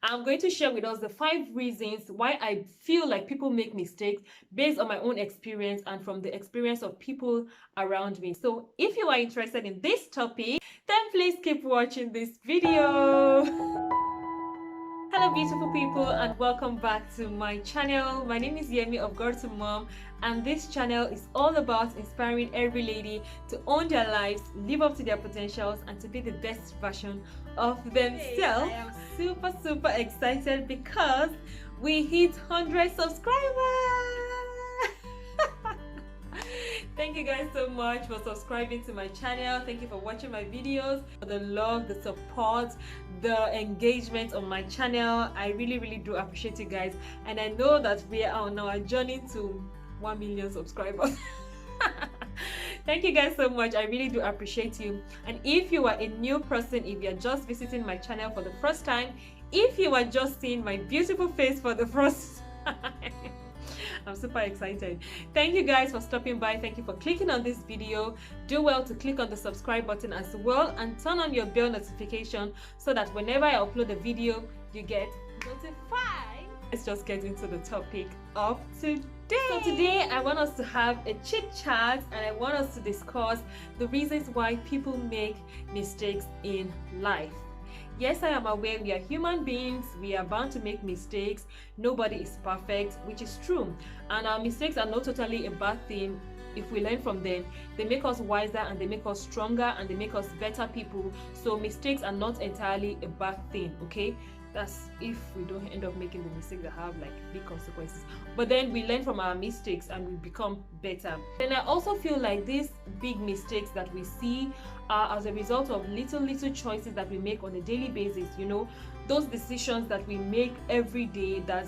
I'm going to share with us the 5 reasons why I feel like people make mistakes based on my own experience and from the experience of people around me. So if you are interested in this topic, then please keep watching this video. Hello beautiful people and welcome back to my channel. My name is Yemi of Girl to Mom, and this channel is all about inspiring every lady to own their lives, live up to their potentials, and to be the best version of themselves. I am super excited because we hit 100 subscribers. Thank you guys so much for subscribing to my channel. Thank you for watching my videos, for the love, the support, the engagement on my channel. I really do appreciate you guys, and I know that we are on our journey to 1 million subscribers. Thank you guys so much. I really do appreciate you. And if you are a new person, if you're just visiting my channel for the first time, if you are just seeing my beautiful face for the first time, I'm super excited. Thank you guys for stopping by. Thank you for clicking on this video. Do well to click on the subscribe button as well and turn on your bell notification so that whenever I upload a video, you get notified. Let's just get into the topic of today. So today I want us to have a chit chat, and I want us to discuss the reasons why people make mistakes in life. Yes, I am aware we are human beings. We are bound to make mistakes. Nobody is perfect, which is true. And our mistakes are not totally a bad thing. If we learn from them, they make us wiser and they make us stronger and they make us better people. So mistakes are not entirely a bad thing, okay? That's if we don't end up making the mistakes that have like big consequences. But then we learn from our mistakes and we become better. And I also feel like these big mistakes that we see are as a result of little choices that we make on a daily basis. You know, those decisions that we make every day that,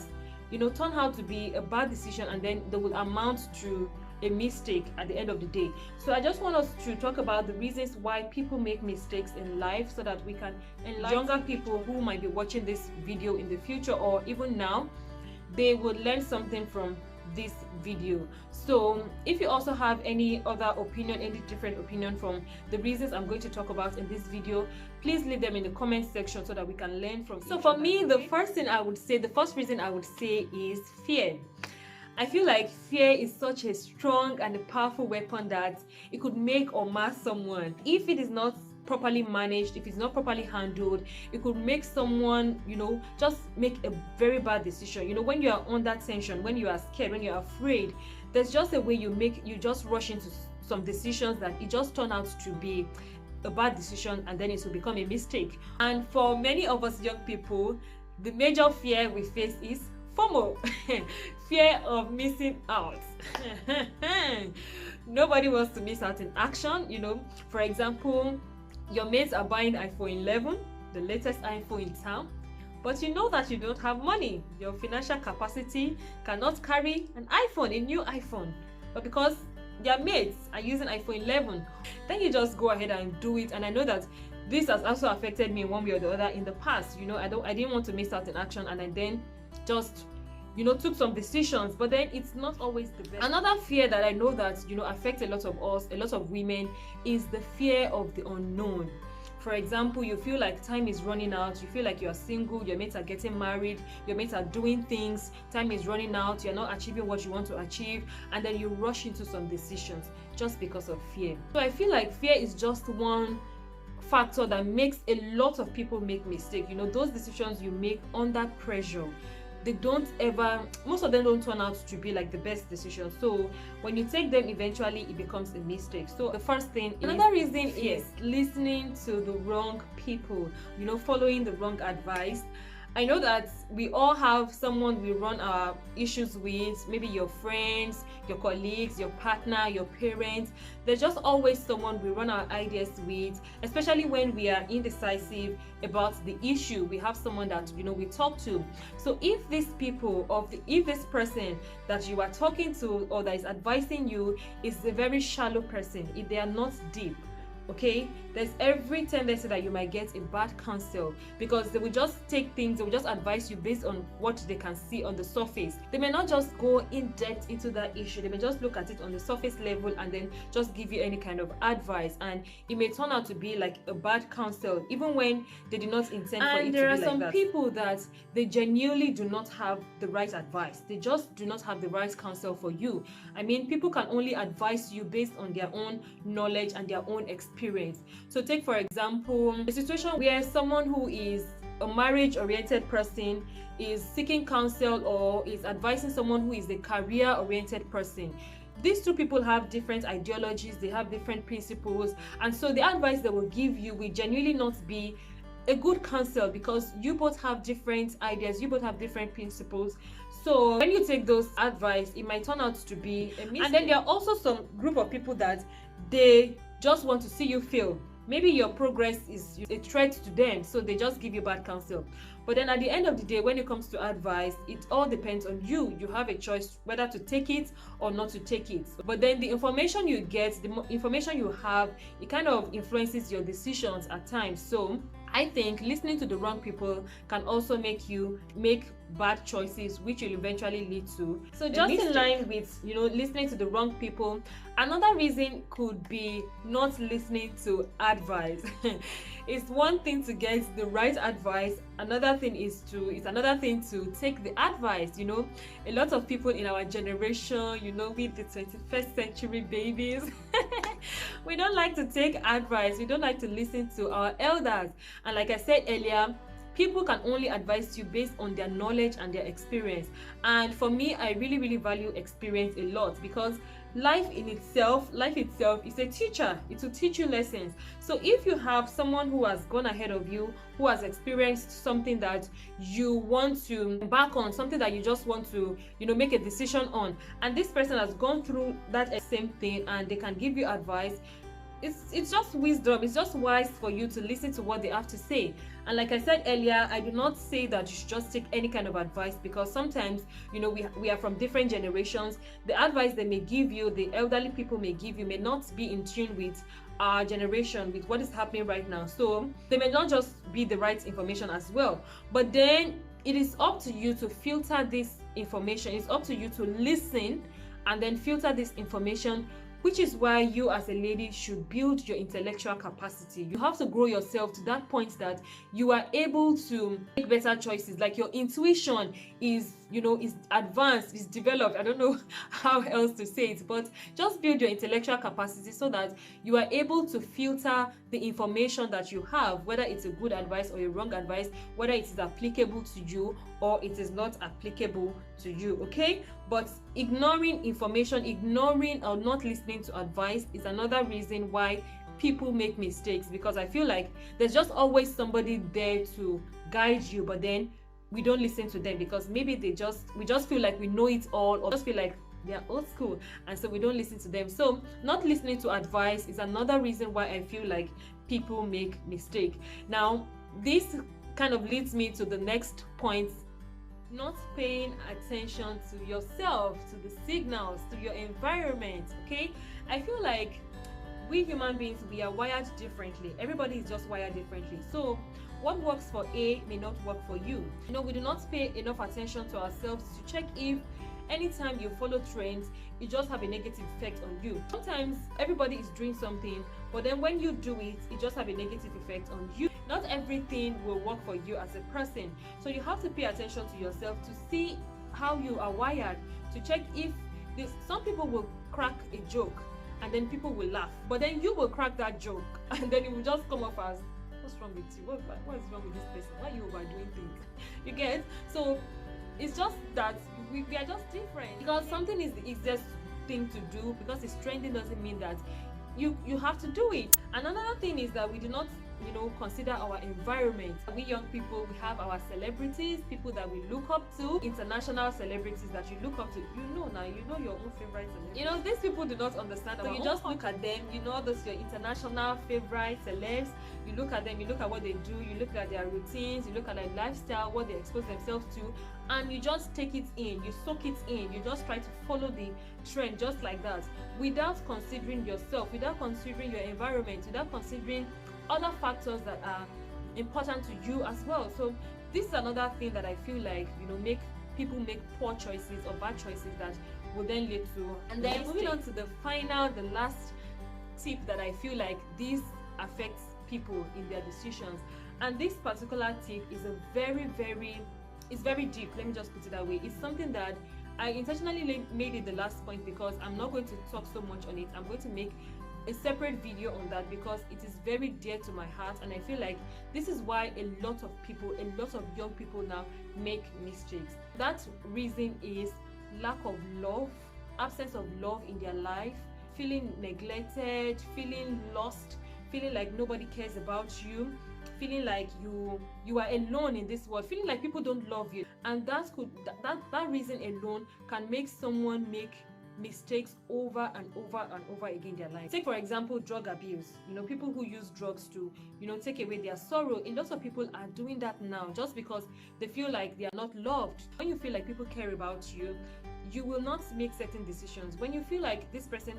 you know, turn out to be a bad decision, and then they will amount to a mistake at the end of the day. So I just want us to talk about the reasons why people make mistakes in life, so that we can enlighten younger people who might be watching this video in the future or even now. They would learn something from this video. So if you also have any other opinion, any different opinion from the reasons I'm going to talk about in this video, please leave them in the comment section so that we can learn from. So for me, the first reason I would say is fear. I feel like fear is such a strong and a powerful weapon that it could make or mar someone. If it is not properly managed, if it's not properly handled, it could make someone, you know, just make a very bad decision. You know, when you are under tension, when you are scared, when you're afraid, there's just a way you just rush into some decisions that it just turn out to be a bad decision, and then it will become a mistake. And for many of us young people, the major fear we face is FOMO, fear of missing out. Nobody wants to miss out in action. You know, for example, your mates are buying iPhone 11, the latest iPhone in town, but you know that you don't have money. Your financial capacity cannot carry an iPhone, a new iPhone, but because their mates are using iPhone 11, then you just go ahead and do it. And I know that this has also affected me in one way or the other in the past. You know, I didn't want to miss out in action, and I then just, you know, took some decisions, but then it's not always the best. Another fear that I know that, you know, affects a lot of us, a lot of women, is the fear of the unknown. For example, you feel like time is running out, you feel like you are single, your mates are getting married, your mates are doing things, time is running out, you're not achieving what you want to achieve, and then you rush into some decisions just because of fear. So I feel like fear is just one factor that makes a lot of people make mistakes. You know, those decisions you make under pressure, they don't ever, most of them don't turn out to be like the best decision. So when you take them, eventually it becomes a mistake. So the first thing is, another reason is listening to the wrong people, you know, following the wrong advice. I know that we all have someone we run our issues with, maybe your friends, your colleagues, your partner, your parents. There's just always someone we run our ideas with, especially when we are indecisive about the issue. We have someone that, you know, we talk to. So if these people, if this person that you are talking to or that is advising you is a very shallow person, if they are not deep, Okay, there's every tendency that you might get a bad counsel, because they will just take things, they will just advise you based on what they can see on the surface. They may not just go in depth into that issue, they may just look at it on the surface level and then just give you any kind of advice, and it may turn out to be like a bad counsel even when they did not intend for it to be like that. And there are some people that they genuinely do not have the right advice, they just do not have the right counsel for you. I mean, people can only advise you based on their own knowledge and their own experience. So take for example a situation where someone who is a marriage-oriented person is seeking counsel or is advising someone who is a career-oriented person. These two people have different ideologies, they have different principles, and so the advice they will give you will genuinely not be a good counsel, because you both have different ideas, you both have different principles. So when you take those advice, it might turn out to be a mistake. And then there are also some group of people that they just want to see you fail. Maybe your progress is a threat to them, so they just give you bad counsel. But then at the end of the day, when it comes to advice, it all depends on you. You have a choice whether to take it or not to take it. But then the information you get, the information you have, it kind of influences your decisions at times. So I think listening to the wrong people can also make you make bad choices, which will eventually lead to. So just in line with, listening to the wrong people, another reason could be not listening to advice. It's one thing to get the right advice, another thing to take the advice. A lot of people in our generation, with the 21st century babies, we don't like to take advice, we don't like to listen to our elders. And like I said earlier, people can only advise you based on their knowledge and their experience. And for me, I really value experience a lot, because life itself is a teacher. It will teach you lessons. So if you have someone who has gone ahead of you, who has experienced something that you want to embark on, something that you just want to make a decision on, and this person has gone through that same thing and they can give you advice, it's just wisdom. It's just wise for you to listen to what they have to say. And like I said earlier, I do not say that you should just take any kind of advice, because sometimes we are from different generations. The advice they may give you, the elderly people may give you, may not be in tune with our generation, with what is happening right now. So they may not just be the right information as well. But then it is up to you to filter this information. It's up to you to listen and then filter this information, which is why you as a lady should build your intellectual capacity. You have to grow yourself to that point that you are able to make better choices. Like your intuition is advanced, is developed. I don't know how else to say it, but just build your intellectual capacity so that you are able to filter the information that you have, whether it's a good advice or a wrong advice, whether it is applicable to you or it is not applicable to you. Okay? But ignoring information, ignoring or not listening to advice is another reason why people make mistakes, because I feel like there's just always somebody there to guide you, but then we don't listen to them because maybe we just feel like we know it all, or just feel like they're old school, and so we don't listen to them. So not listening to advice is another reason why I feel like people make mistakes. Now this kind of leads me to the next point: not paying attention to yourself, to the signals, to your environment. Okay, I feel like we human beings, we are wired differently. Everybody is just wired differently. So what works for A may not work for you. We do not pay enough attention to ourselves to check if anytime you follow trends, it just have a negative effect on you. Sometimes everybody is doing something, but then when you do it, it just have a negative effect on you. Not everything will work for you as a person. So you have to pay attention to yourself to see how you are wired, to check if some people will crack a joke and then people will laugh, but then you will crack that joke and then it will just come off as, what's wrong with you? What is wrong with this person? Why are you overdoing things? You get? So it's just that we are just different. Because something is the easiest thing to do, because it's trending doesn't mean that you have to do it. And another thing is that we do not consider our environment. We young people, we have our celebrities, people that we look up to, international celebrities that you look up to. Now you know your own favorite celebrities. These people do not understand. So you just look at them, those your international favorite celebs. You look at them, you look at what they do, you look at their routines, you look at their lifestyle, what they expose themselves to, and you just take it in, you soak it in, you just try to follow the trend just like that, without considering yourself, without considering your environment, without considering other factors that are important to you as well. So this is another thing that I feel like make people make poor choices or bad choices that will then lead to. And then moving on to the last tip that I feel like this affects people in their decisions, and this particular tip is it's very deep. Let me just put it that way. It's something that I intentionally made it the last point because I'm not going to talk so much on it. I'm going to make a separate video on that because it is very dear to my heart, and I feel like this is why a lot of young people now make mistakes. That reason is lack of love, absence of love in their life, feeling neglected, feeling lost, feeling like nobody cares about you, feeling like you are alone in this world, feeling like people don't love you. And that reason alone can make someone make mistakes over and over and over again in their life. Take for example drug abuse. People who use drugs to take away their sorrow. A lot of people are doing that now just because they feel like they are not loved. When you feel like people care about you, you will not make certain decisions. When you feel like this person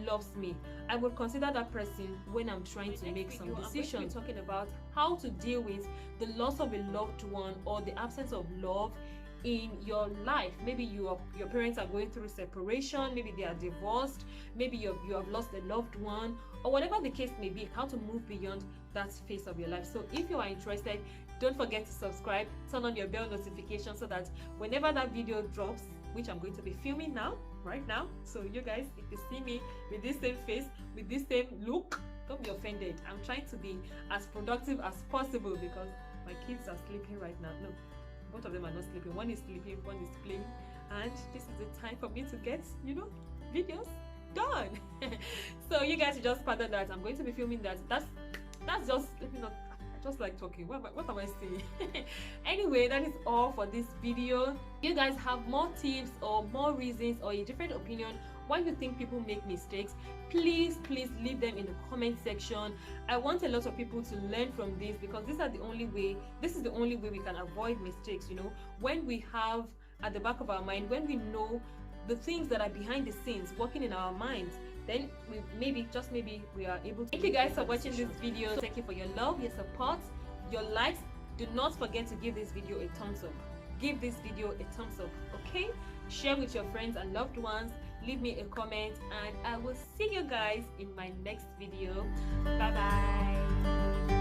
loves me, I would consider that person when I'm trying to make some decisions. I'm going to be talking about how to deal with the loss of a loved one or the absence of love in your life. Maybe your parents are going through separation, maybe they are divorced, maybe you have lost a loved one, or whatever the case may be, how to move beyond that phase of your life. So if you are interested, don't forget to subscribe, turn on your bell notification so that whenever that video drops, which I'm going to be filming right now, so you guys, if you see me with this same face, with this same look, don't be offended. I'm trying to be as productive as possible because my kids are sleeping right now. No, both of them are not sleeping. One is sleeping, one is playing, and this is the time for me to get videos done. So you guys just pardon that I'm going to be filming that. That's just, let me not, I just like talking. What am I saying? Anyway, that is all for this video. You guys have more tips or more reasons or a different opinion why you think people make mistakes, please leave them in the comment section. I want a lot of people to learn from this because this is the only way we can avoid mistakes. When we have at the back of our mind, when we know the things that are behind the scenes working in our minds, then maybe we are able to. Thank you guys for watching this video. Thank you for your love, your support, your likes. Do not forget to give this video a thumbs up. Give this video a thumbs up, okay? Share with your friends and loved ones. Leave me a comment, and I will see you guys in my next video. Bye bye.